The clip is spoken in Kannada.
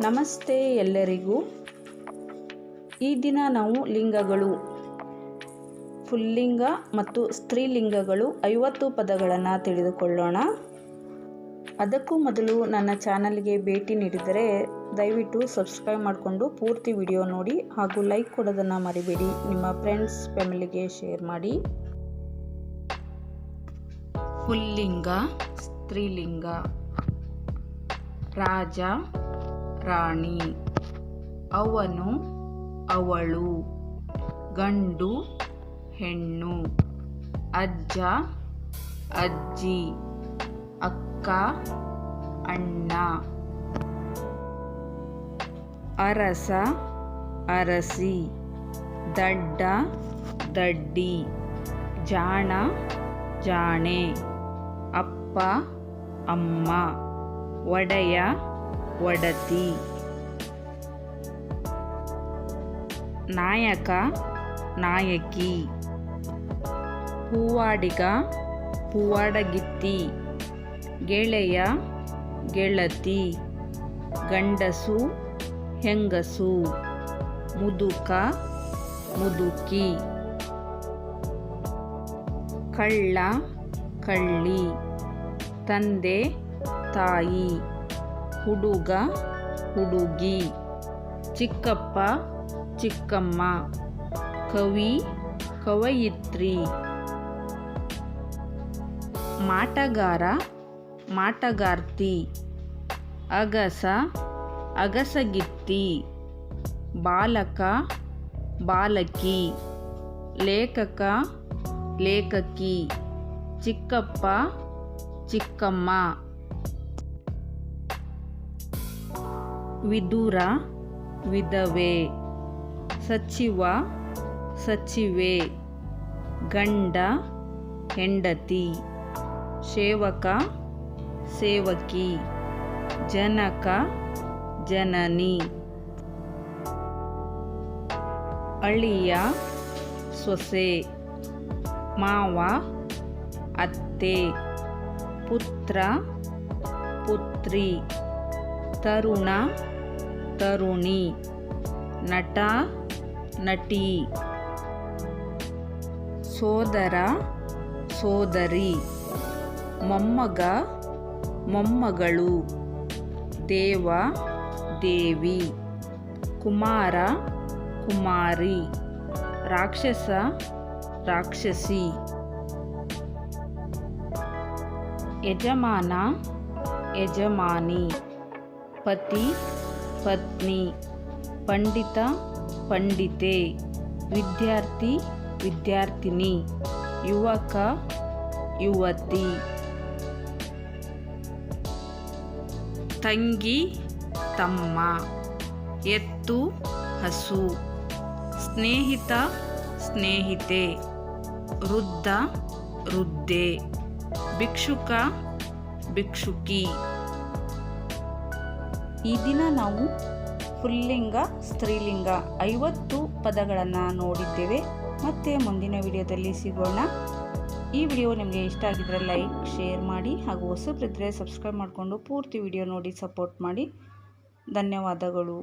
ನಮಸ್ತೆ ಎಲ್ಲರಿಗೂ. ಈ ದಿನ ನಾವು ಲಿಂಗಗಳು, ಪುಲ್ಲಿಂಗ ಮತ್ತು ಸ್ತ್ರೀಲಿಂಗಗಳು 50 ಪದಗಳನ್ನು ತಿಳಿದುಕೊಳ್ಳೋಣ. ಅದಕ್ಕೂ ಮೊದಲು ನನ್ನ ಚಾನಲ್ಗೆ ಭೇಟಿ ನೀಡಿದರೆ ದಯವಿಟ್ಟು ಸಬ್ಸ್ಕ್ರೈಬ್ ಮಾಡಿಕೊಂಡು ಪೂರ್ತಿ ವಿಡಿಯೋ ನೋಡಿ ಹಾಗೂ ಲೈಕ್ ಕೊಡೋದನ್ನು ಮರಿಬೇಡಿ. ನಿಮ್ಮ ಫ್ರೆಂಡ್ಸ್ ಫ್ಯಾಮಿಲಿಗೆ ಶೇರ್ ಮಾಡಿ. ಪುಲ್ಲಿಂಗ, ಸ್ತ್ರೀಲಿಂಗ: ರಾಜ, ರಾಣಿ, ಅವನು, ಅವಳು, ಗಂಡು, ಹೆಣ್ಣು, ಅಜ್ಜ, ಅಜ್ಜಿ, ಅಕ್ಕ, ಅಣ್ಣ, ಅರಸ, ಅರಸಿ, ದಡ್ಡ, ದಡ್ಡಿ, ಜಾಣ, ಜಾಣೆ, ಅಪ್ಪ, ಅಮ್ಮ, ಒಡೆಯ, ಒಡತಿ, ನಾಯಕ, ನಾಯಕಿ, ಹೂವಾಡಿಗ, ಹೂವಾಡಗಿತ್ತಿ, ಗೆಳೆಯ, ಗೆಳತಿ, ಗಂಡಸು, ಹೆಂಗಸು, ಮುದುಕ, ಮುದುಕಿ, ಕಳ್ಳ, ಕಳ್ಳಿ, ತಂದೆ, ತಾಯಿ, ಹುಡುಗ, ಹುಡುಗಿ, ಚಿಕ್ಕಪ್ಪ, ಚಿಕ್ಕಮ್ಮ, ಕವಿ, ಕವಯಿತ್ರಿ, ಮಾಟಗಾರ, ಮಾಟಗಾರ್ತಿ, ಅಗಸ, ಅಗಸಗಿತ್ತಿ, ಬಾಲಕ, ಬಾಲಕಿ, ಲೇಖಕ, ಲೇಖಕಿ, ಚಿಕ್ಕಪ್ಪ, ಚಿಕ್ಕಮ್ಮ, ವಿದುರ, ವಿಧವೆ, ಸಚಿವ, ಸಚಿವೆ, ಗಂಡ, ಹೆಂಡತಿ, ಸೇವಕ, ಸೇವಕಿ, ಜನಕ, ಜನನಿ, ಅಳಿಯ, ಸೊಸೆ, ಮಾವ, ಅತ್ತೆ, ಪುತ್ರ, ಪುತ್ರಿ, ತರುಣ, ತರುಣಿ, ನಟ, ನಟಿ, ಸೋದರ, ಸೋದರಿ, ಮೊಮ್ಮಗ, ಮೊಮ್ಮಗಳು, ದೇವ, ದೇವಿ, ಕುಮಾರ, ಕುಮಾರಿ, ರಾಕ್ಷಸ, ರಾಕ್ಷಸಿ, ಯಜಮಾನ, ಯಜಮಾನಿ, ಪತಿ, ಪತ್ನಿ, ಪಂಡಿತ, ಪಂಡಿತೆ, ವಿದ್ಯಾರ್ಥಿ, ವಿದ್ಯಾರ್ಥಿನಿ, ಯುವಕ, ಯುವತಿ, ತಂಗಿ, ತಮ್ಮ, ಎತ್ತು, ಹಸು, ಸ್ನೇಹಿತ, ಸ್ನೇಹಿತೆ, ವೃದ್ಧ, ವೃದ್ಧೆ, ಭಿಕ್ಷುಕ, ಭಿಕ್ಷುಕಿ. ಈ ದಿನ ನಾವು ಪುಲ್ಲಿಂಗ, ಸ್ತ್ರೀಲಿಂಗ 50 ಪದಗಳನ್ನು ನೋಡಿದ್ದೇವೆ. ಮತ್ತೆ ಮುಂದಿನ ವಿಡಿಯೋದಲ್ಲಿ ಸಿಗೋಣ. ಈ ವಿಡಿಯೋ ನಿಮಗೆ ಇಷ್ಟ ಆಗಿದ್ರೆ ಲೈಕ್, ಶೇರ್ ಮಾಡಿ ಹಾಗೂ ಹೊಸಬರಿದ್ದರೆ ಸಬ್ಸ್ಕ್ರೈಬ್ ಮಾಡಿಕೊಂಡು ಪೂರ್ತಿ ವಿಡಿಯೋ ನೋಡಿ ಸಪೋರ್ಟ್ ಮಾಡಿ. ಧನ್ಯವಾದಗಳು.